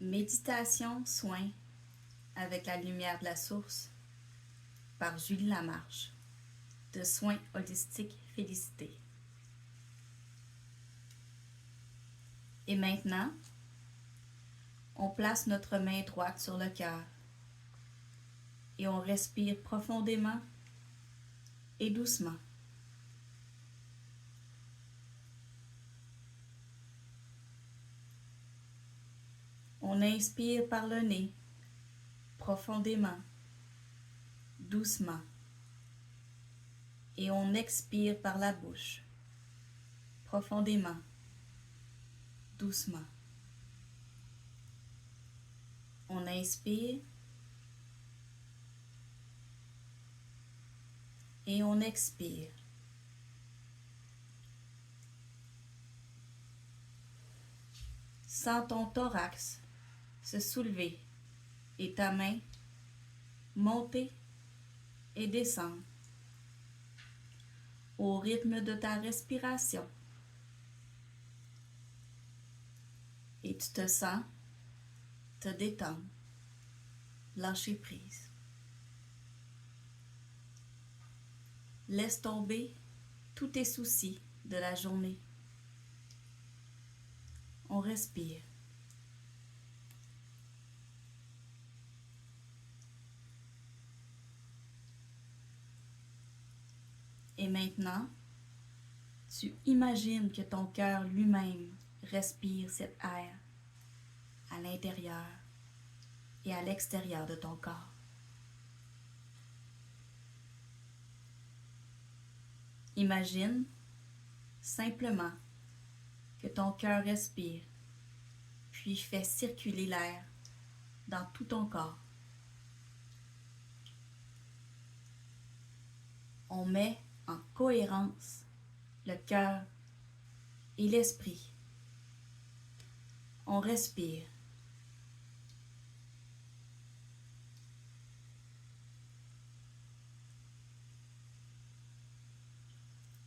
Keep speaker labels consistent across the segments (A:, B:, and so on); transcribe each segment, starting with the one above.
A: Méditation, soin avec la lumière de la source par Julie Lamarche de Soins holistiques Félicité. Et maintenant, on place notre main droite sur le cœur et on respire profondément et doucement. On inspire par le nez, profondément, doucement, et on expire par la bouche, profondément, doucement. On inspire et on expire. Sens ton thorax se soulever et ta main monter et descendre au rythme de ta respiration. Et tu te sens te détendre, lâcher prise. Laisse tomber tous tes soucis de la journée. On respire. Et maintenant, tu imagines que ton cœur lui-même respire cet air à l'intérieur et à l'extérieur de ton corps. Imagine simplement que ton cœur respire, puis fait circuler l'air dans tout ton corps. On met en cohérence le cœur et l'esprit. On respire.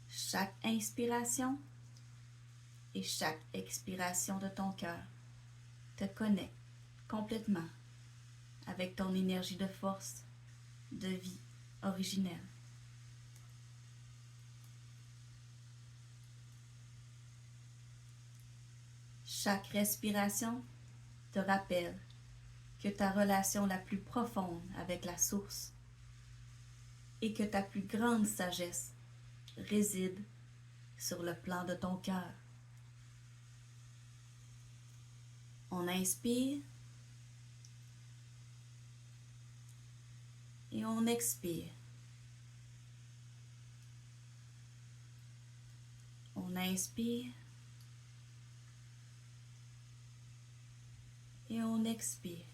A: Chaque inspiration et chaque expiration de ton cœur te connecte complètement avec ton énergie de force, de vie originelle. Chaque respiration te rappelle que ta relation la plus profonde avec la source et que ta plus grande sagesse réside sur le plan de ton cœur. On inspire et on expire. On inspire et on expire.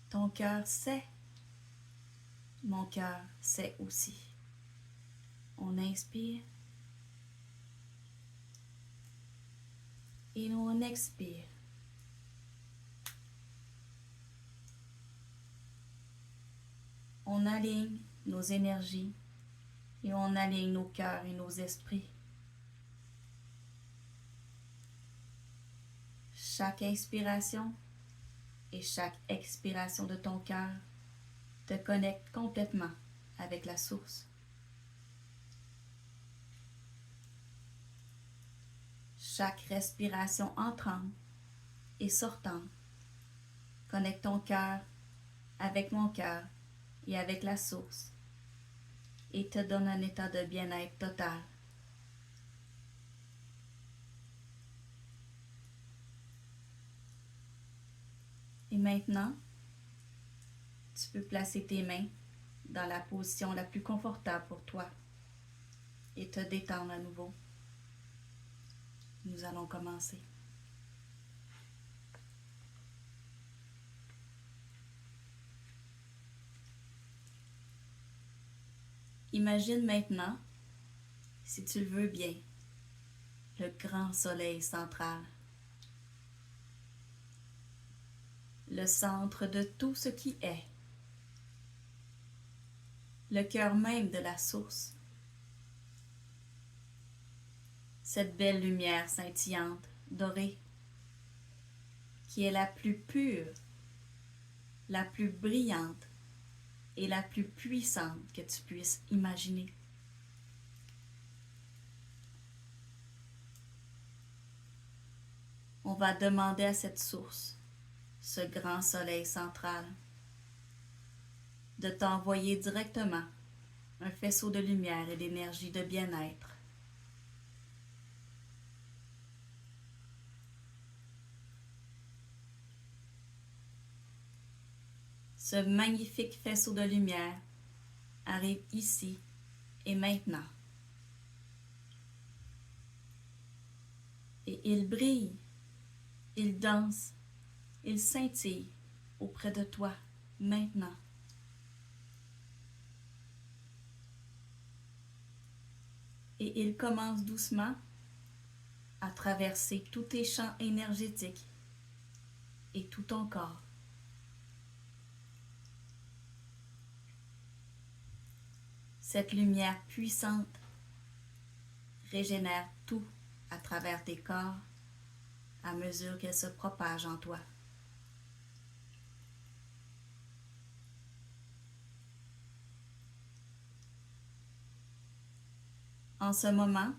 A: Ton cœur sait, mon cœur sait aussi. On inspire et on expire. On aligne nos énergies et on aligne nos cœurs et nos esprits. Chaque inspiration et chaque expiration de ton cœur te connecte complètement avec la source. Chaque respiration entrante et sortante connecte ton cœur avec mon cœur et avec la source et te donne un état de bien-être total. Et maintenant, tu peux placer tes mains dans la position la plus confortable pour toi et te détendre à nouveau. Nous allons commencer. Imagine maintenant, si tu le veux bien, le grand soleil central, le centre de tout ce qui est, le cœur même de la source. cette belle lumière scintillante, dorée, qui est la plus pure, la plus brillante et la plus puissante que tu puisses imaginer. On va demander à cette source, ce grand soleil central, de t'envoyer directement un faisceau de lumière et d'énergie de bien-être. Ce magnifique faisceau de lumière arrive ici et maintenant. Et il brille, il danse, il scintille auprès de toi maintenant. Et il commence doucement à traverser tous tes champs énergétiques et tout ton corps. Cette lumière puissante régénère tout à travers tes corps à mesure qu'elle se propage en toi. En ce moment,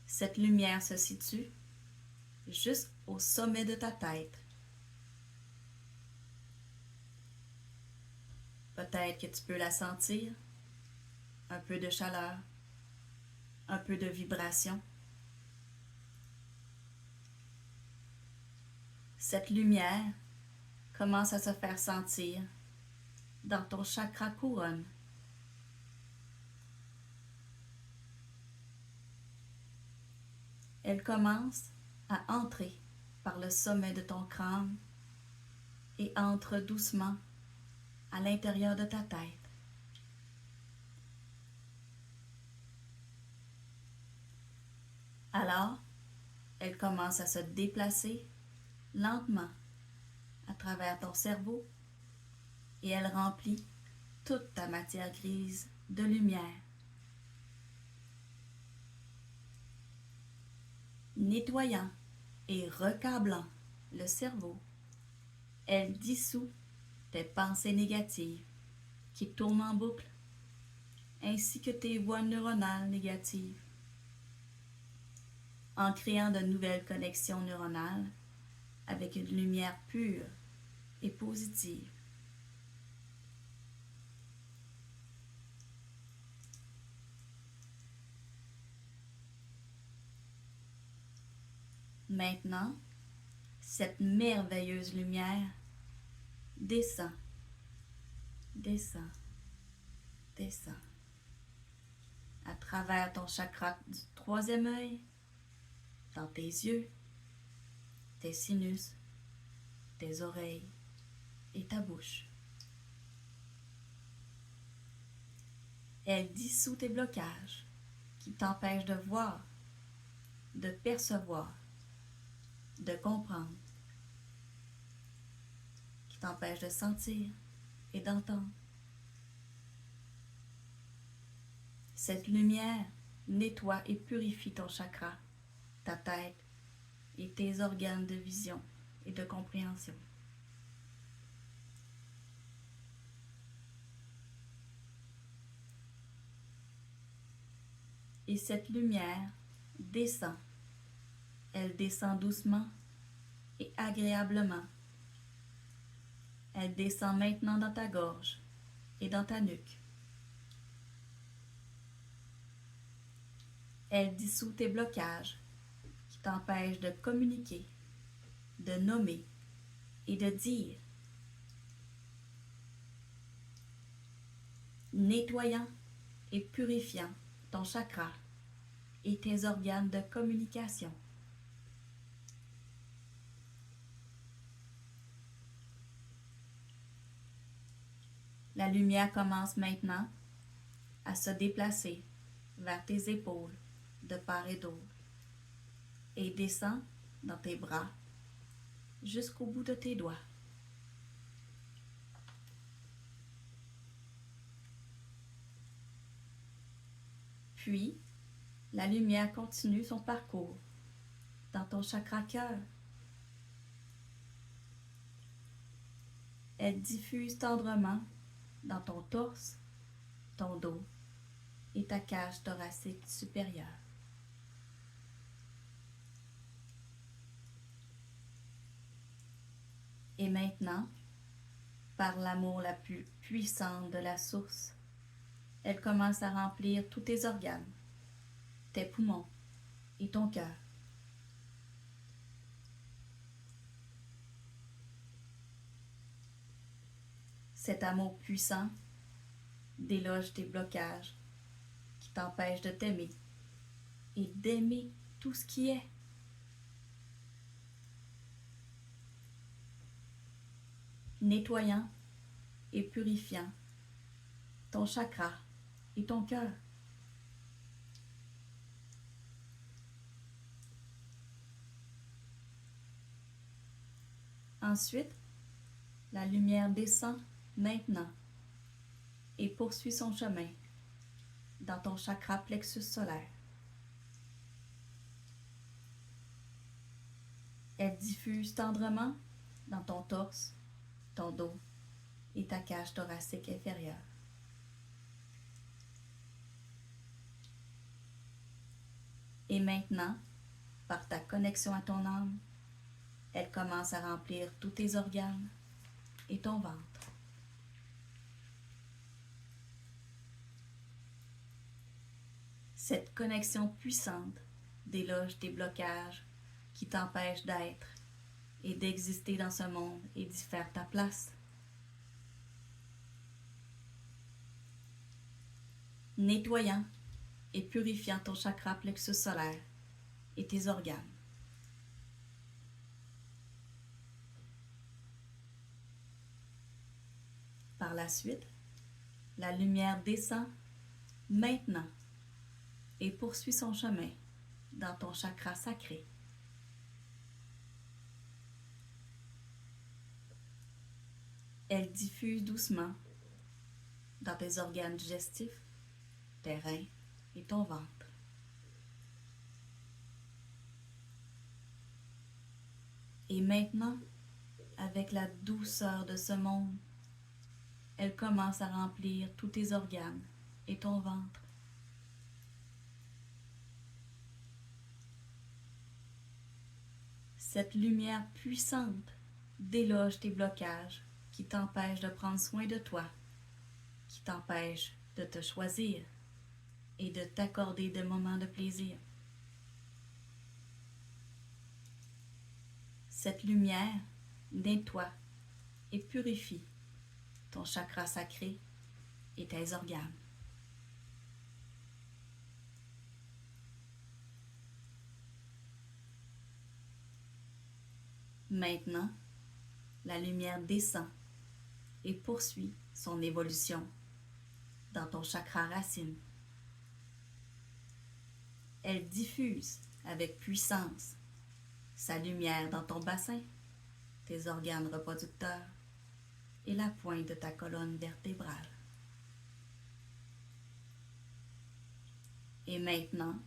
A: cette lumière se situe juste au sommet de ta tête. Peut-être que tu peux la sentir, un peu de chaleur, un peu de vibration. Cette lumière commence à se faire sentir dans ton chakra couronne. Elle commence à entrer par le sommet de ton crâne et entre doucement à l'intérieur de ta tête. Alors, elle commence à se déplacer lentement à travers ton cerveau et elle remplit toute ta matière grise de lumière. Nettoyant et recablant le cerveau, elle dissout tes pensées négatives qui tournent en boucle, ainsi que tes voies neuronales négatives, en créant de nouvelles connexions neuronales avec une lumière pure et positive. Maintenant, cette merveilleuse lumière descend, descend, descend à travers ton chakra du troisième œil, dans tes yeux, tes sinus, tes oreilles et ta bouche. Elle dissout tes blocages qui t'empêchent de voir, de percevoir, de comprendre, qui t'empêchent de sentir et d'entendre. Cette lumière nettoie et purifie ton chakra, ta tête et tes organes de vision et de compréhension. Et cette lumière descend. Elle descend doucement et agréablement. Elle descend maintenant dans ta gorge et dans ta nuque. Elle dissout tes blocages qui t'empêchent de communiquer, de nommer et de dire. Nettoyant et purifiant ton chakra et tes organes de communication. La lumière commence maintenant à se déplacer vers tes épaules de part et d'autre et descend dans tes bras jusqu'au bout de tes doigts. Puis, La lumière continue son parcours dans ton chakra cœur. Elle diffuse tendrement dans ton torse, ton dos et ta cage thoracique supérieure. Et maintenant, par l'amour la plus puissante de la source, elle commence à remplir tous tes organes, tes poumons et ton cœur. Cet amour puissant déloge tes blocages qui t'empêchent de t'aimer et d'aimer tout ce qui est. Nettoyant et purifiant ton chakra et ton cœur. Ensuite, la lumière descend maintenant et poursuit son chemin dans ton chakra plexus solaire. Elle diffuse tendrement dans ton torse, ton dos et ta cage thoracique inférieure. Et maintenant, par ta connexion à ton âme, elle commence à remplir tous tes organes et ton ventre. Cette connexion puissante déloge tes blocages qui t'empêchent d'être et d'exister dans ce monde et d'y faire ta place. Nettoyant et purifiant ton chakra plexus solaire et tes organes. Par la suite, la lumière descend maintenant et poursuit son chemin dans ton chakra sacré. Elle diffuse doucement dans tes organes digestifs, tes reins et ton ventre. Et maintenant, avec la douceur de ce monde, elle commence à remplir tous tes organes et ton ventre. Cette lumière puissante déloge tes blocages qui t'empêchent de prendre soin de toi, qui t'empêchent de te choisir et de t'accorder des moments de plaisir. Cette lumière nettoie et purifie ton chakra sacré et tes organes. Maintenant, la lumière descend et poursuit son évolution dans ton chakra racine. Elle diffuse avec puissance sa lumière dans ton bassin, tes organes reproducteurs et la pointe de ta colonne vertébrale. Et maintenant,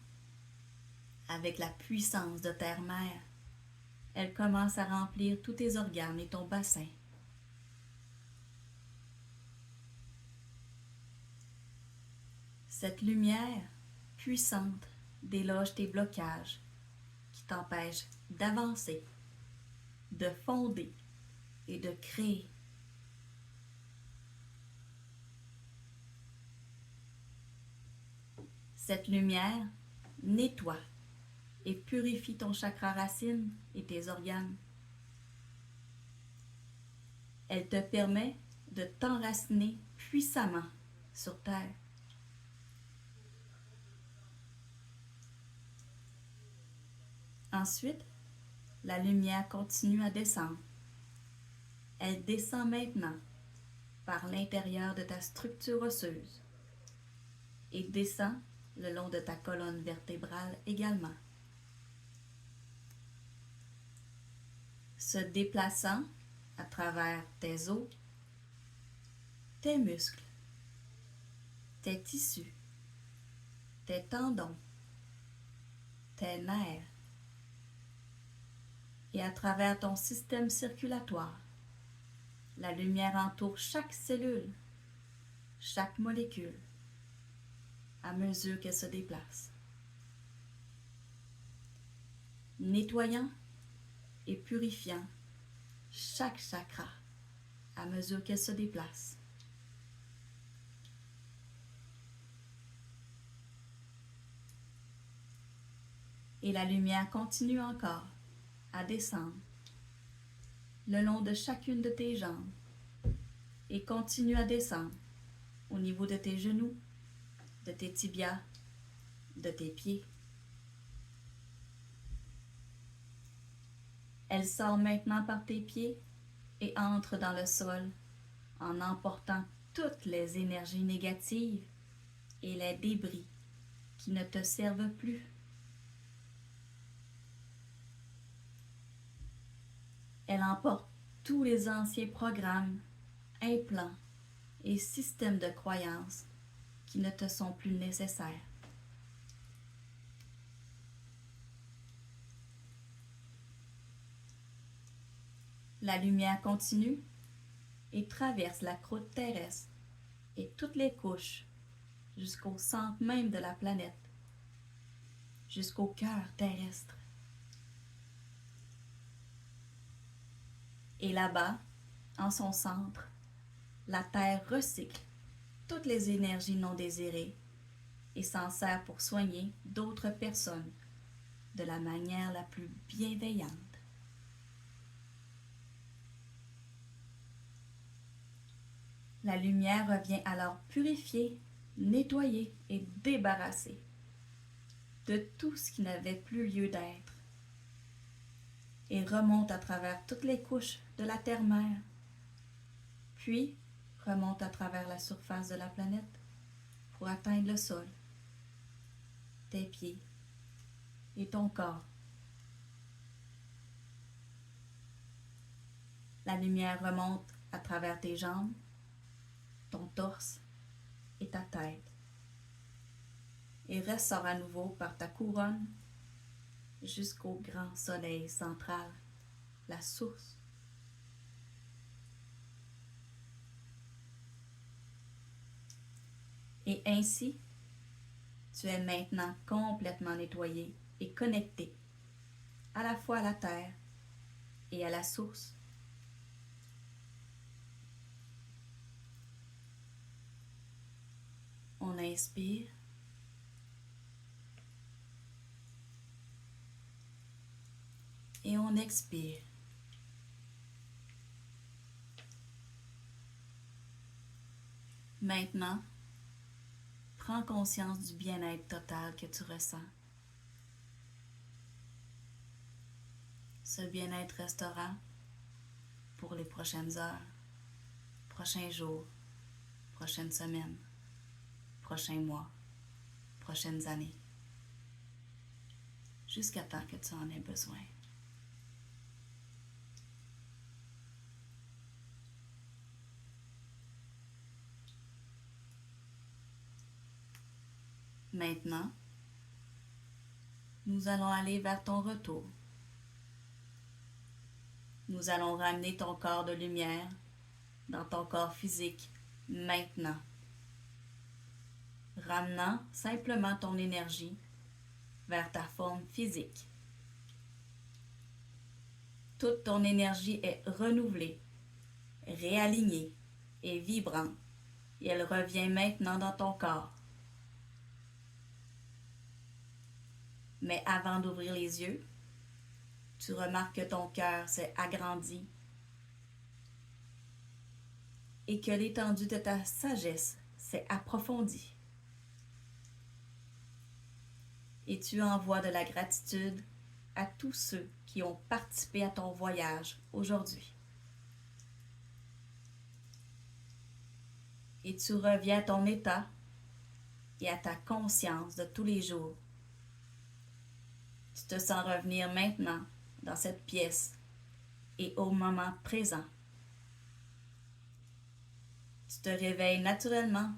A: avec la puissance de Terre-Mère, elle commence à remplir tous tes organes et ton bassin. Cette lumière puissante déloge tes blocages qui t'empêchent d'avancer, de fonder et de créer. Cette lumière nettoie et purifie ton chakra racine et tes organes. Elle te permet de t'enraciner puissamment sur Terre. Ensuite, la lumière continue à descendre. Elle descend maintenant par l'intérieur de ta structure osseuse et descend le long de ta colonne vertébrale également. Se déplaçant à travers tes os, tes muscles, tes tissus, tes tendons tes nerfs et à travers ton système circulatoire. La lumière entoure chaque cellule, chaque molécule, à mesure qu'elle se déplace, nettoyant et purifiant chaque chakra à mesure qu'elle se déplace. Et la lumière continue encore à descendre le long de chacune de tes jambes et continue à descendre au niveau de tes genoux, de tes tibias, de tes pieds. Elle sort maintenant par tes pieds et entre dans le sol en emportant toutes les énergies négatives et les débris qui ne te servent plus. Elle emporte tous les anciens programmes, implants et systèmes de croyances qui ne te sont plus nécessaires. La lumière continue et traverse la croûte terrestre et toutes les couches jusqu'au centre même de la planète, jusqu'au cœur terrestre. Et là-bas, en son centre, la Terre recycle toutes les énergies non désirées et s'en sert pour soigner d'autres personnes de la manière la plus bienveillante. La lumière revient alors purifier, nettoyer et débarrasser de tout ce qui n'avait plus lieu d'être et remonte à travers toutes les couches de la terre-mère, puis remonte à travers la surface de la planète pour atteindre le sol, tes pieds et ton corps. La lumière remonte à travers tes jambes, ton torse et ta tête et ressort à nouveau par ta couronne jusqu'au grand soleil central, la source. Et ainsi, tu es maintenant complètement nettoyé et connecté à la fois à la terre et à la source. On inspire. Et on expire. Maintenant, prends conscience du bien-être total que tu ressens. Ce bien-être restera pour les prochaines heures, prochains jours, prochaines semaines, prochains mois, prochaines années, jusqu'à temps que tu en aies besoin. Maintenant, nous allons aller vers ton retour. Nous allons ramener ton corps de lumière dans ton corps physique maintenant, ramenant simplement ton énergie vers ta forme physique. Toute ton énergie est renouvelée, réalignée et vibrante, et elle revient maintenant dans ton corps. Mais avant d'ouvrir les yeux, tu remarques que ton cœur s'est agrandi et que l'étendue de ta sagesse s'est approfondie. Et tu envoies de la gratitude à tous ceux qui ont participé à ton voyage aujourd'hui. Et tu reviens à ton état et à ta conscience de tous les jours. Tu te sens revenir maintenant dans cette pièce et au moment présent. Tu te réveilles naturellement,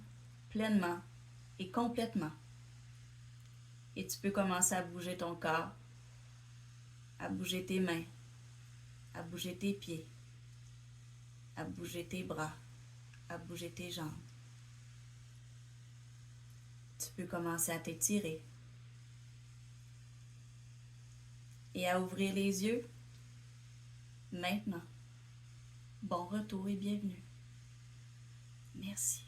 A: pleinement et complètement. Et tu peux commencer à bouger ton corps, à bouger tes mains, à bouger tes pieds, à bouger tes bras, à bouger tes jambes. Tu peux commencer à t'étirer et à ouvrir les yeux. Maintenant, bon retour et bienvenue. Merci.